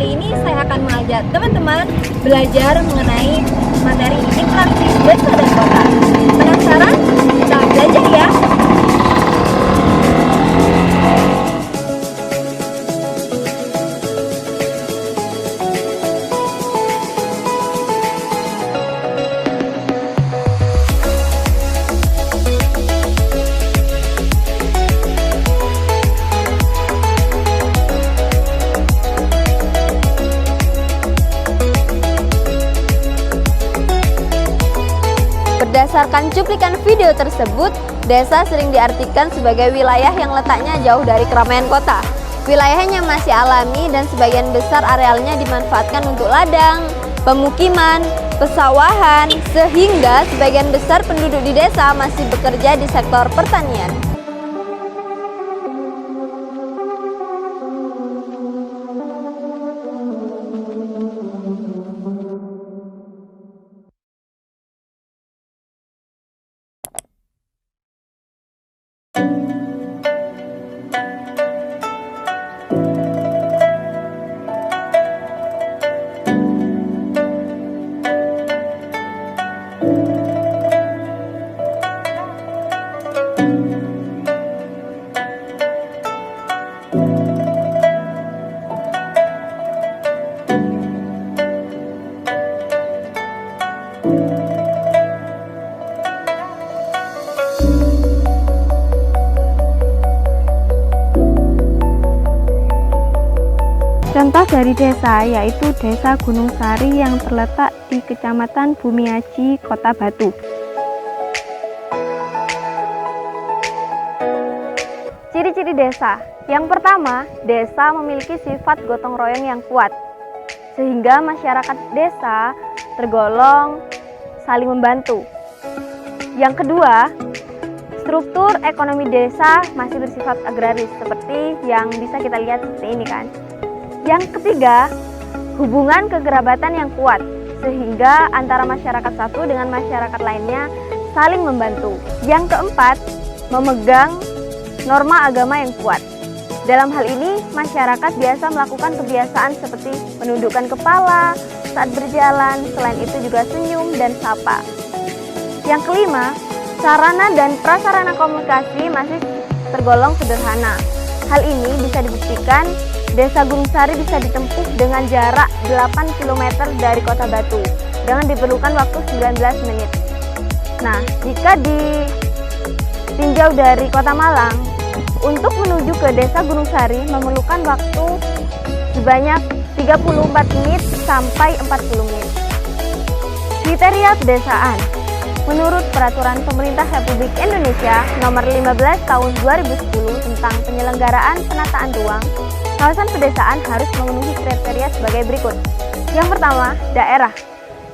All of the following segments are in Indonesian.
kali ini saya akan mengajak teman-teman belajar mengenai materi interaktif desa dan kota. Penasaran? Kita belajar ya! Berdasarkan cuplikan video tersebut, desa sering diartikan sebagai wilayah yang letaknya jauh dari keramaian kota. Wilayahnya masih alami dan sebagian besar arealnya dimanfaatkan untuk ladang, pemukiman, pesawahan, sehingga sebagian besar penduduk di desa masih bekerja di sektor pertanian. Contoh dari desa yaitu Desa Gunung Sari yang terletak di Kecamatan Bumiaji, Kota Batu. Ciri-ciri desa. Yang pertama, desa memiliki sifat gotong royong yang kuat, sehingga masyarakat desa tergolong saling membantu. Yang kedua, struktur ekonomi desa masih bersifat agraris, seperti yang bisa kita lihat seperti ini kan. Yang ketiga, hubungan kekerabatan yang kuat, sehingga antara masyarakat satu dengan masyarakat lainnya saling membantu. Yang keempat, memegang norma agama yang kuat. Dalam hal ini, masyarakat biasa melakukan kebiasaan seperti menundukkan kepala saat berjalan, selain itu juga senyum dan sapa. Yang kelima, sarana dan prasarana komunikasi masih tergolong sederhana. Hal ini bisa dibuktikan Desa Gunung Sari bisa ditempuh dengan jarak 8 km dari Kota Batu dengan diperlukan waktu 19 menit. Nah, jika ditinjau dari Kota Malang, untuk menuju ke Desa Gunung Sari memerlukan waktu sebanyak 34 menit sampai 40 menit. Kriteria pedesaan. Menurut Peraturan Pemerintah Republik Indonesia Nomor 15 Tahun 2010 tentang penyelenggaraan penataan ruang, kawasan pedesaan harus memenuhi kriteria sebagai berikut. Yang pertama, daerah.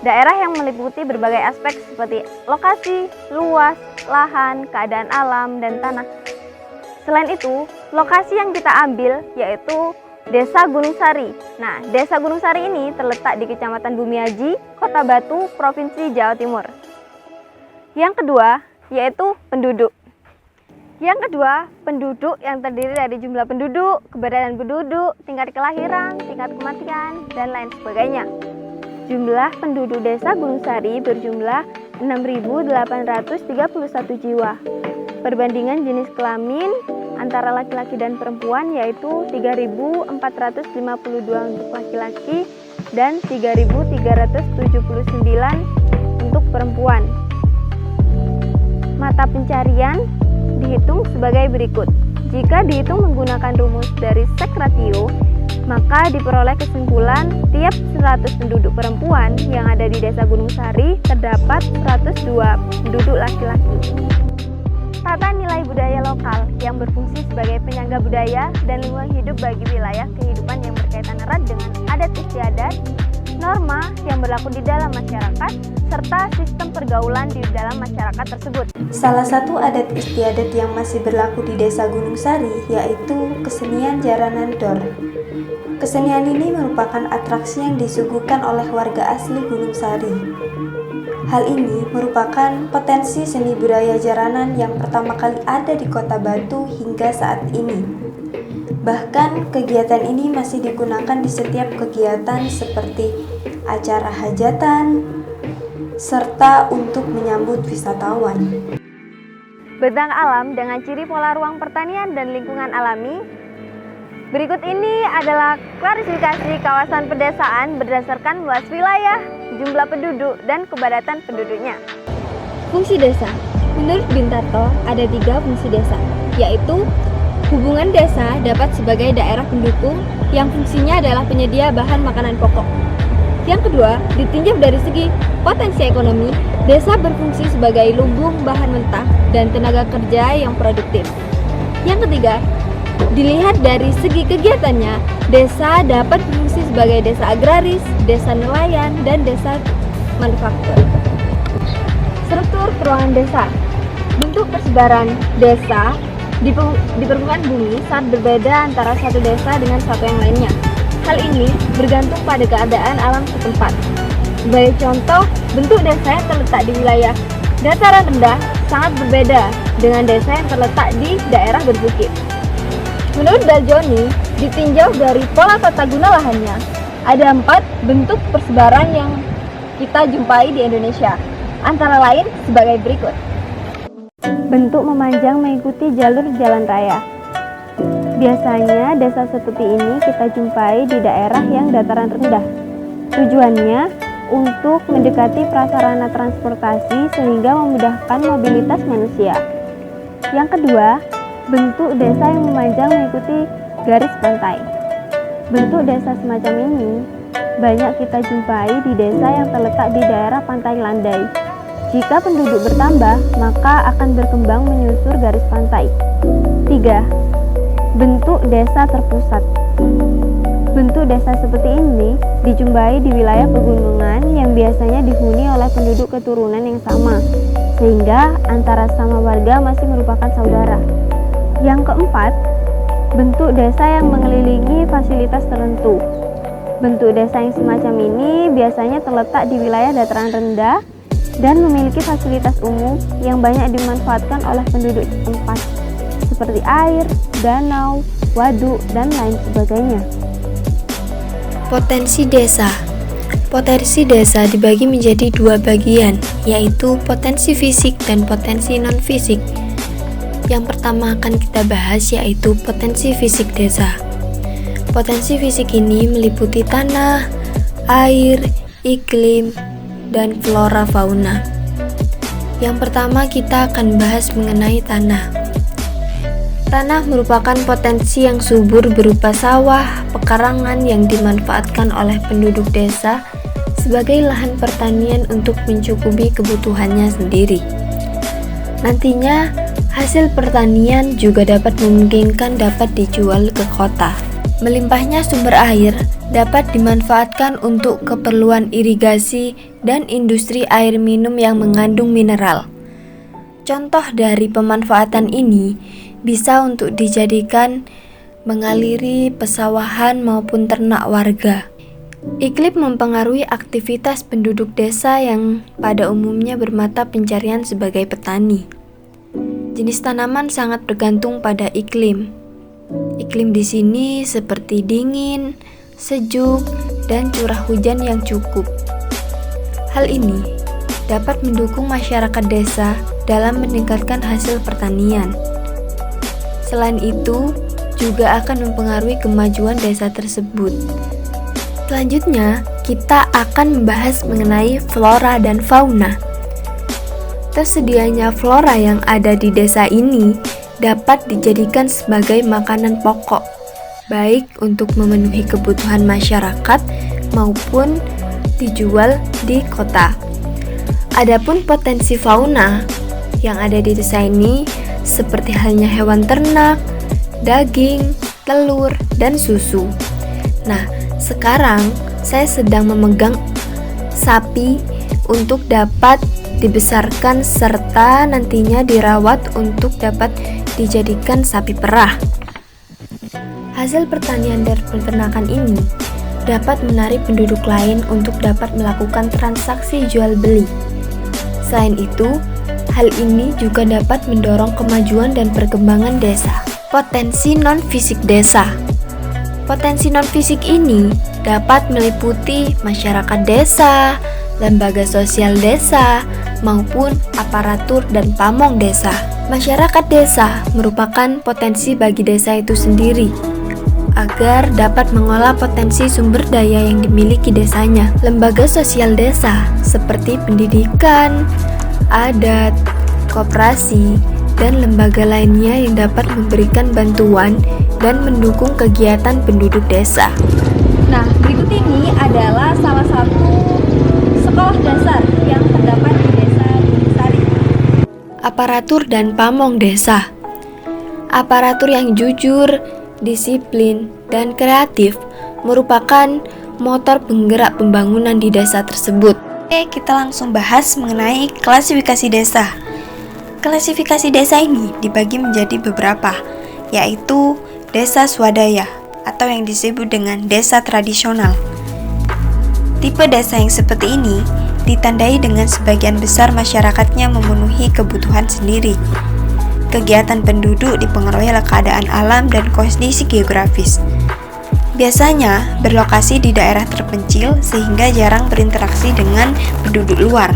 Daerah yang meliputi berbagai aspek seperti lokasi, luas, lahan, keadaan alam, dan tanah. Selain itu, lokasi yang kita ambil yaitu Desa Gunung Sari. Nah, Desa Gunung Sari ini terletak di Kecamatan Bumiaji, Kota Batu, Provinsi Jawa Timur. Yang kedua, yaitu penduduk. Yang kedua, penduduk yang terdiri dari jumlah penduduk, keberadaan penduduk, tingkat kelahiran, tingkat kematian, dan lain sebagainya. Jumlah penduduk Desa Gunung Sari berjumlah 6.831 jiwa. Perbandingan jenis kelamin antara laki-laki dan perempuan yaitu 3.452 untuk laki-laki dan 3.379 untuk perempuan. Mata pencarian dihitung sebagai berikut. Jika dihitung menggunakan rumus dari sek ratio, maka diperoleh kesimpulan tiap 100 penduduk perempuan yang ada di Desa Gunung Sari terdapat 102 penduduk laki-laki. Tata nilai budaya lokal yang berfungsi sebagai penyangga budaya dan lingkungan hidup bagi wilayah kehidupan yang berkaitan erat dengan adat istiadat, norma yang berlaku di dalam masyarakat, serta sistem pergaulan di dalam masyarakat tersebut. Salah satu adat istiadat yang masih berlaku di Desa Gunung Sari yaitu kesenian jaranan dor. Kesenian ini merupakan atraksi yang disuguhkan oleh warga asli Gunung Sari. Hal ini merupakan potensi seni budaya jaranan yang pertama kali ada di Kota Batu hingga saat ini. Bahkan kegiatan ini masih digunakan di setiap kegiatan seperti acara hajatan, serta untuk menyambut wisatawan. Bentang alam dengan ciri pola ruang pertanian dan lingkungan alami. Berikut ini adalah klasifikasi kawasan pedesaan berdasarkan luas wilayah, jumlah penduduk, dan kepadatan penduduknya. Fungsi desa. Menurut Bintarto, ada 3 fungsi desa, yaitu hubungan desa dapat sebagai daerah pendukung yang fungsinya adalah penyedia bahan makanan pokok. Yang kedua, ditinjau dari segi potensi ekonomi, desa berfungsi sebagai lumbung bahan mentah dan tenaga kerja yang produktif. Yang ketiga, dilihat dari segi kegiatannya, desa dapat berfungsi sebagai desa agraris, desa nelayan, dan desa manufaktur. Struktur peruangan desa. Bentuk persebaran desa di permukaan bumi sangat berbeda antara satu desa dengan satu yang lainnya. Hal ini bergantung pada keadaan alam setempat. Sebagai contoh, bentuk desa yang terletak di wilayah dataran rendah sangat berbeda dengan desa yang terletak di daerah berbukit. Menurut Daljoni, ditinjau dari pola tata guna lahannya, ada 4 bentuk persebaran yang kita jumpai di Indonesia, antara lain sebagai berikut. Bentuk memanjang mengikuti jalur jalan raya. Biasanya desa seperti ini kita jumpai di daerah yang dataran rendah. Tujuannya untuk mendekati prasarana transportasi sehingga memudahkan mobilitas manusia. Yang kedua, bentuk desa yang memanjang mengikuti garis pantai. Bentuk desa semacam ini banyak kita jumpai di desa yang terletak di daerah pantai landai. Jika penduduk bertambah, maka akan berkembang menyusur garis pantai. 3. Bentuk desa terpusat. Bentuk desa seperti ini dijumpai di wilayah pegunungan yang biasanya dihuni oleh penduduk keturunan yang sama, sehingga antara sama warga masih merupakan saudara. Yang keempat, bentuk desa yang mengelilingi fasilitas tertentu. Bentuk desa yang semacam ini biasanya terletak di wilayah dataran rendah dan memiliki fasilitas umum yang banyak dimanfaatkan oleh penduduk setempat, seperti air, danau, waduk, dan lain sebagainya. Potensi desa. Potensi desa dibagi menjadi 2 bagian, yaitu potensi fisik dan potensi non-fisik. Yang pertama akan kita bahas yaitu potensi fisik desa. Potensi fisik ini meliputi tanah, air, iklim, dan flora fauna. Yang pertama kita akan bahas mengenai tanah. Tanah merupakan potensi yang subur berupa sawah, pekarangan yang dimanfaatkan oleh penduduk desa sebagai lahan pertanian untuk mencukupi kebutuhannya sendiri. Nantinya, hasil pertanian juga dapat memungkinkan dapat dijual ke kota. Melimpahnya sumber air dapat dimanfaatkan untuk keperluan irigasi dan industri air minum yang mengandung mineral. Contoh dari pemanfaatan ini bisa untuk dijadikan mengaliri pesawahan maupun ternak warga. Iklim mempengaruhi aktivitas penduduk desa yang pada umumnya bermata pencarian sebagai petani. Jenis tanaman sangat bergantung pada iklim. Iklim di sini seperti dingin, sejuk, dan curah hujan yang cukup. Hal ini dapat mendukung masyarakat desa dalam meningkatkan hasil pertanian. Selain itu, juga akan mempengaruhi kemajuan desa tersebut. Selanjutnya, kita akan membahas mengenai flora dan fauna. Tersedianya flora yang ada di desa ini dapat dijadikan sebagai makanan pokok, baik untuk memenuhi kebutuhan masyarakat maupun dijual di kota. Adapun potensi fauna yang ada di desa ini seperti halnya hewan ternak, daging, telur, dan susu. Nah, sekarang saya sedang memegang sapi untuk dapat dibesarkan serta nantinya dirawat untuk dapat dijadikan sapi perah. Hasil pertanian dan peternakan ini dapat menarik penduduk lain untuk dapat melakukan transaksi jual beli. Selain itu, hal ini juga dapat mendorong kemajuan dan perkembangan desa. Potensi non-fisik desa. Potensi non-fisik ini dapat meliputi masyarakat desa, lembaga sosial desa, maupun aparatur dan pamong desa. Masyarakat desa merupakan potensi bagi desa itu sendiri, agar dapat mengolah potensi sumber daya yang dimiliki desanya. Lembaga sosial desa seperti pendidikan, adat, koperasi, dan lembaga lainnya yang dapat memberikan bantuan dan mendukung kegiatan penduduk desa. Nah, berikut ini adalah salah satu sekolah dasar yang terdapat di Desa Gunung Sari. Aparatur dan pamong desa. Aparatur yang jujur, disiplin, dan kreatif merupakan motor penggerak pembangunan di desa tersebut. Oke, kita langsung bahas mengenai klasifikasi desa. Klasifikasi desa ini dibagi menjadi beberapa, yaitu desa swadaya atau yang disebut dengan desa tradisional. Tipe desa yang seperti ini ditandai dengan sebagian besar masyarakatnya memenuhi kebutuhan sendiri. Kegiatan penduduk dipengaruhi oleh keadaan alam dan kondisi geografis. Biasanya berlokasi di daerah terpencil sehingga jarang berinteraksi dengan penduduk luar.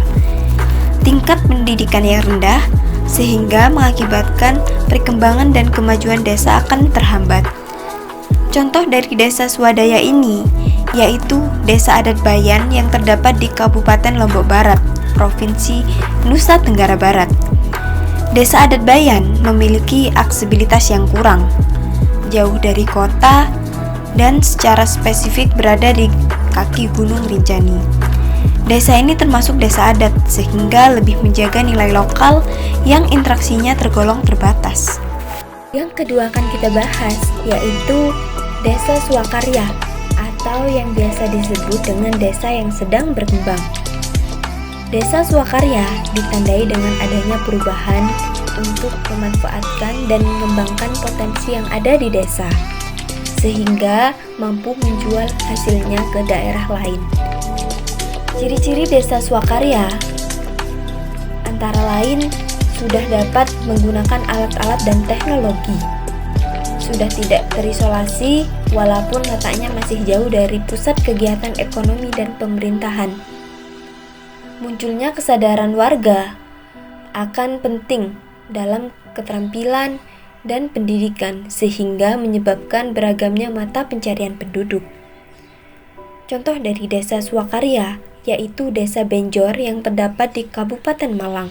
Tingkat pendidikan yang rendah sehingga mengakibatkan perkembangan dan kemajuan desa akan terhambat. Contoh dari desa swadaya ini yaitu Desa Adat Bayan yang terdapat di Kabupaten Lombok Barat, Provinsi Nusa Tenggara Barat. Desa Adat Bayan memiliki aksesibilitas yang kurang, jauh dari kota, dan secara spesifik berada di kaki Gunung Rinjani. Desa ini termasuk desa adat sehingga lebih menjaga nilai lokal yang interaksinya tergolong terbatas. Yang kedua akan kita bahas yaitu desa swakarya atau yang biasa disebut dengan desa yang sedang berkembang. Desa swakarya ditandai dengan adanya perubahan untuk memanfaatkan dan mengembangkan potensi yang ada di desa, sehingga mampu menjual hasilnya ke daerah lain. Ciri-ciri desa swakarya antara lain sudah dapat menggunakan alat-alat dan teknologi, sudah tidak terisolasi walaupun letaknya masih jauh dari pusat kegiatan ekonomi dan pemerintahan. Munculnya kesadaran warga akan penting dalam keterampilan dan pendidikan sehingga menyebabkan beragamnya mata pencarian penduduk. Contoh dari desa swakarya yaitu Desa Benjor yang terdapat di Kabupaten Malang.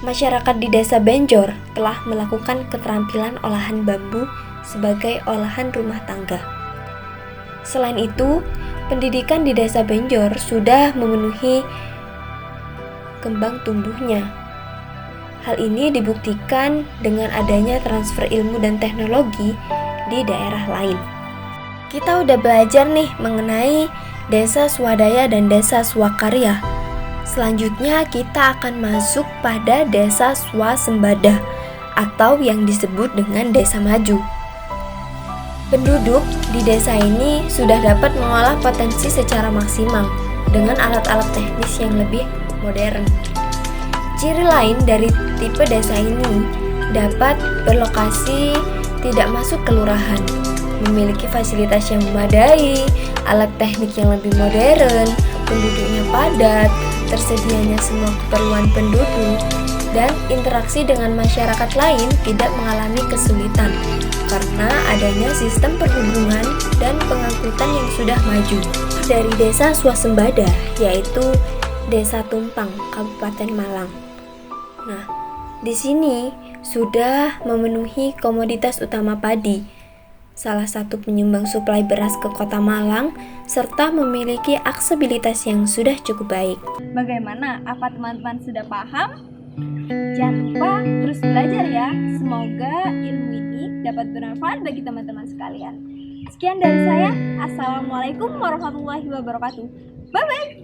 Masyarakat di Desa Benjor telah melakukan keterampilan olahan bambu sebagai olahan rumah tangga. Selain itu, pendidikan di Desa Benjor sudah memenuhi kembang tumbuhnya. Hal ini dibuktikan dengan adanya transfer ilmu dan teknologi di daerah lain. Kita udah belajar nih mengenai desa swadaya dan desa swakarya. Selanjutnya kita akan masuk pada desa swasembada atau yang disebut dengan desa maju. Penduduk di desa ini sudah dapat mengolah potensi secara maksimal dengan alat-alat teknis yang lebih modern. Ciri lain dari tipe desa ini dapat berlokasi tidak masuk kelurahan, memiliki fasilitas yang memadai, alat teknik yang lebih modern, penduduknya padat, tersedianya semua keperluan penduduk, dan interaksi dengan masyarakat lain tidak mengalami kesulitan karena adanya sistem perhubungan dan pengangkutan yang sudah maju. Dari desa swasembada yaitu Desa Tumpang, Kabupaten Malang. Nah, di sini sudah memenuhi komoditas utama padi, salah satu penyumbang suplai beras ke Kota Malang, serta memiliki aksesibilitas yang sudah cukup baik. Bagaimana? Apa teman-teman sudah paham? Jangan lupa terus belajar ya. Semoga ilmu ini dapat bermanfaat bagi teman-teman sekalian. Sekian dari saya. Assalamualaikum warahmatullahi wabarakatuh. Bye-bye.